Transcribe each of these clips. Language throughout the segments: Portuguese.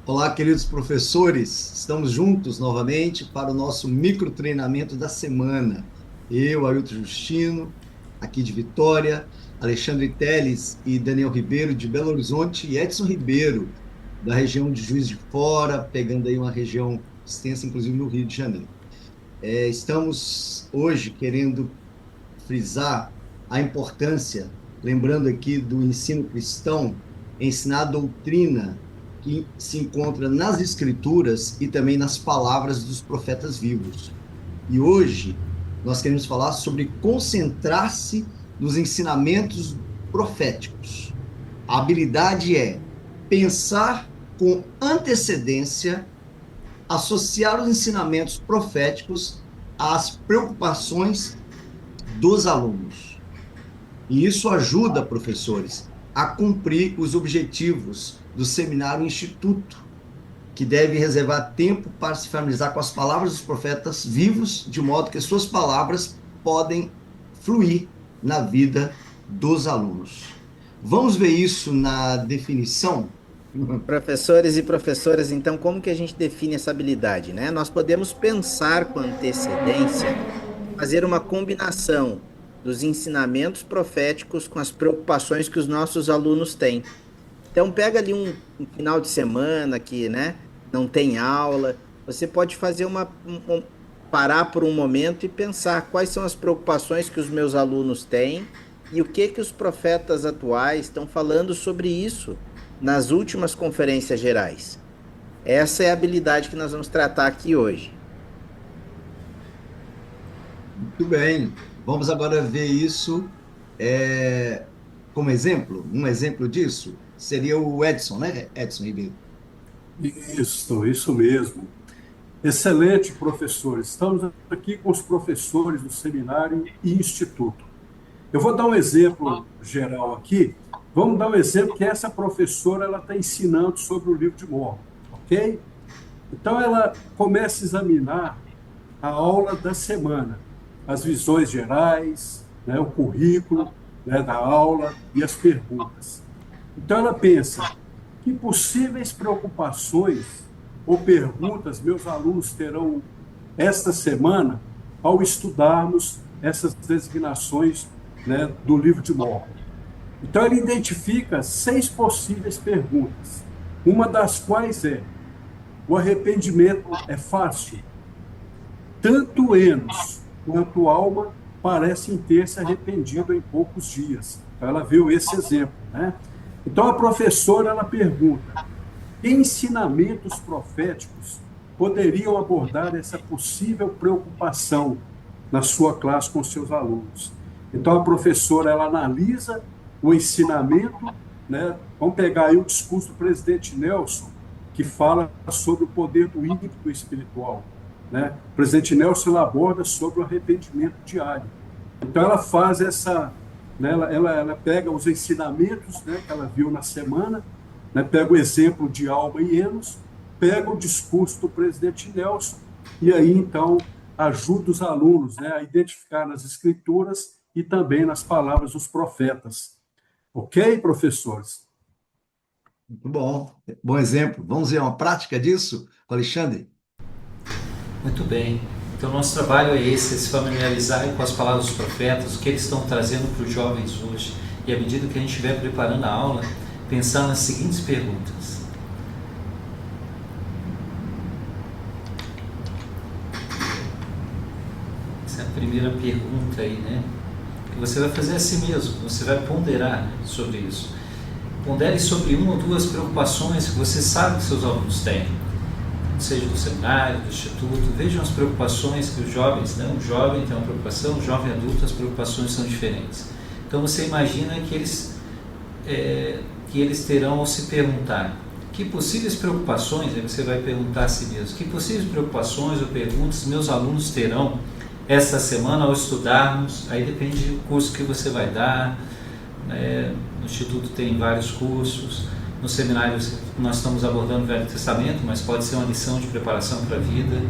Olá, queridos professores, estamos juntos novamente para o nosso microtreinamento da semana. Eu, Ailton Justino, aqui de Vitória, Alexandre Teles e Daniel Ribeiro, de Belo Horizonte, e Edson Ribeiro, da região de Juiz de Fora, pegando aí uma região extensa, inclusive no Rio de Janeiro. Estamos hoje querendo frisar a importância, lembrando aqui do ensino cristão, ensinar a doutrina que se encontra nas escrituras e também nas palavras dos profetas vivos. E hoje nós queremos falar sobre concentrar-se nos ensinamentos proféticos. A habilidade é pensar com antecedência, associar os ensinamentos proféticos às preocupações dos alunos. E isso ajuda, professores, a cumprir os objetivos do seminário Instituto, que deve reservar tempo para se familiarizar com as palavras dos profetas vivos, de modo que as suas palavras podem fluir na vida dos alunos. Vamos ver isso na definição? Professores e professoras, então, como que a gente define essa habilidade, né? Nós podemos pensar com antecedência, fazer uma combinação dos ensinamentos proféticos com as preocupações que os nossos alunos têm. Então, pega ali um final de semana que, né, não tem aula, você pode fazer parar por um momento e pensar quais são as preocupações que os meus alunos têm e o que os profetas atuais estão falando sobre isso nas últimas conferências gerais. Essa é a habilidade que nós vamos tratar aqui hoje. Muito bem. Vamos agora ver isso como exemplo. Um exemplo disso seria o Edson, né? Edson Ribeiro. Isso mesmo. Excelente, professor. Estamos aqui com os professores do seminário e instituto. Eu vou dar um exemplo geral aqui. Vamos dar um exemplo que essa professora ela está ensinando sobre o livro de Mórmon, ok? Então ela começa a examinar a aula da semana, as visões gerais, né, o currículo, né, da aula e as perguntas. Então ela pensa, que possíveis preocupações ou perguntas meus alunos terão esta semana ao estudarmos essas designações, né, do livro de Mórmon. Então, ele identifica 6 possíveis perguntas, uma das quais é: o arrependimento é fácil? Tanto Enos quanto Alma parecem ter se arrependido em poucos dias. Então, ela viu esse exemplo, né? Então, a professora ela pergunta: que ensinamentos proféticos poderiam abordar essa possível preocupação na sua classe com seus alunos? Então, a professora ela analisa o ensinamento, né? Vamos pegar aí o discurso do presidente Nelson, que fala sobre o poder do ímpeto espiritual, né? O presidente Nelson aborda sobre o arrependimento diário. Então, ela faz essa, né? Ela pega os ensinamentos, né, que ela viu na semana, né? Pega o exemplo de Alma e Enos, pega o discurso do presidente Nelson, e aí, então, ajuda os alunos, né, a identificar nas escrituras e também nas palavras dos profetas. Ok, professores? Muito bom. Bom exemplo. Vamos ver uma prática disso, Alexandre? Muito bem. Então, nosso trabalho é esse, é se familiarizar com as palavras dos profetas, o que eles estão trazendo para os jovens hoje. E à medida que a gente estiver preparando a aula, pensar nas seguintes perguntas. Essa é a primeira pergunta aí, né? Que você vai fazer a si mesmo, você vai ponderar sobre isso. Pondere sobre uma ou duas preocupações que você sabe que seus alunos têm, seja do seminário, do instituto. Vejam as preocupações que os jovens, né? O jovem tem uma preocupação, o jovem adulto, as preocupações são diferentes. Então você imagina que eles terão ao se perguntar que possíveis preocupações, aí você vai perguntar a si mesmo, que possíveis preocupações ou perguntas meus alunos terão esta semana ao estudarmos. Aí depende do curso que você vai dar, né? No instituto tem vários cursos, no seminário nós estamos abordando o Velho Testamento, mas pode ser uma lição de preparação para a vida.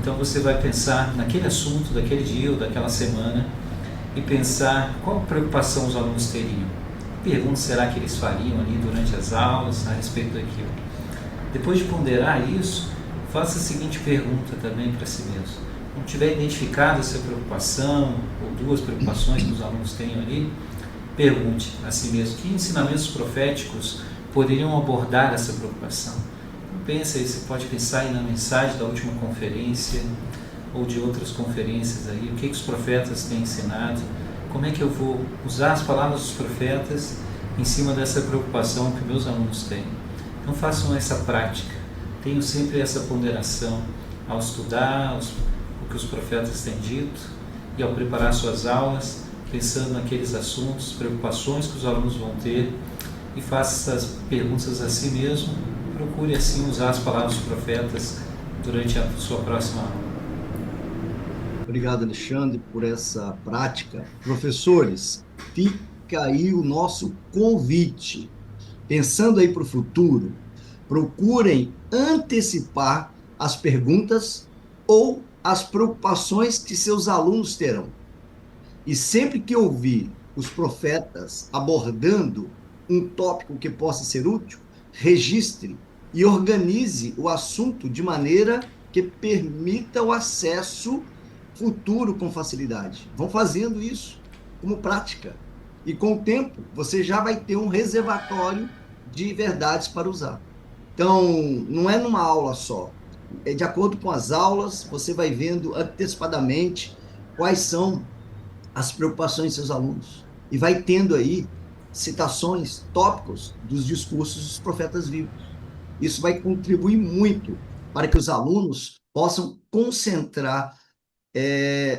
Então você vai pensar naquele assunto daquele dia ou daquela semana e pensar qual preocupação os alunos teriam. Que pergunta será que eles fariam ali durante as aulas a respeito daquilo? Depois de ponderar isso, faça a seguinte pergunta também para si mesmo. Quando tiver identificado essa preocupação, ou duas preocupações que os alunos tenham ali, pergunte a si mesmo que ensinamentos proféticos poderiam abordar essa preocupação. Então, pensa aí, você pode pensar aí na mensagem da última conferência ou de outras conferências aí, o que os profetas têm ensinado, como é que eu vou usar as palavras dos profetas em cima dessa preocupação que meus alunos têm. Então façam essa prática, tenham sempre essa ponderação ao estudar o que os profetas têm dito e ao preparar suas aulas, pensando naqueles assuntos, preocupações que os alunos vão ter, e faça essas perguntas a si mesmo. Procure assim usar as palavras dos profetas durante a sua próxima aula. Obrigado, Alexandre, por essa prática. Professores, fica aí o nosso convite. Pensando aí para o futuro, procurem antecipar as perguntas ou as preocupações que seus alunos terão. E sempre que ouvir os profetas abordando um tópico que possa ser útil, registre e organize o assunto de maneira que permita o acesso futuro com facilidade. Vão fazendo isso como prática. E com o tempo, você já vai ter um reservatório de verdades para usar. Então, não é numa aula só. É de acordo com as aulas, você vai vendo antecipadamente quais são as preocupações de seus alunos. E vai tendo aí citações, tópicos dos discursos dos profetas vivos. Isso vai contribuir muito para que os alunos possam concentrar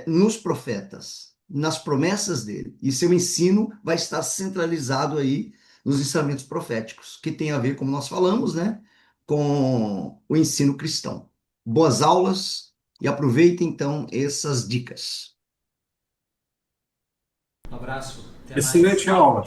nos profetas, nas promessas dele. E seu ensino vai estar centralizado aí nos ensinamentos proféticos, que tem a ver, como nós falamos, né, com o ensino cristão. Boas aulas e aproveitem então essas dicas. Um abraço, até mais. Excelente aula.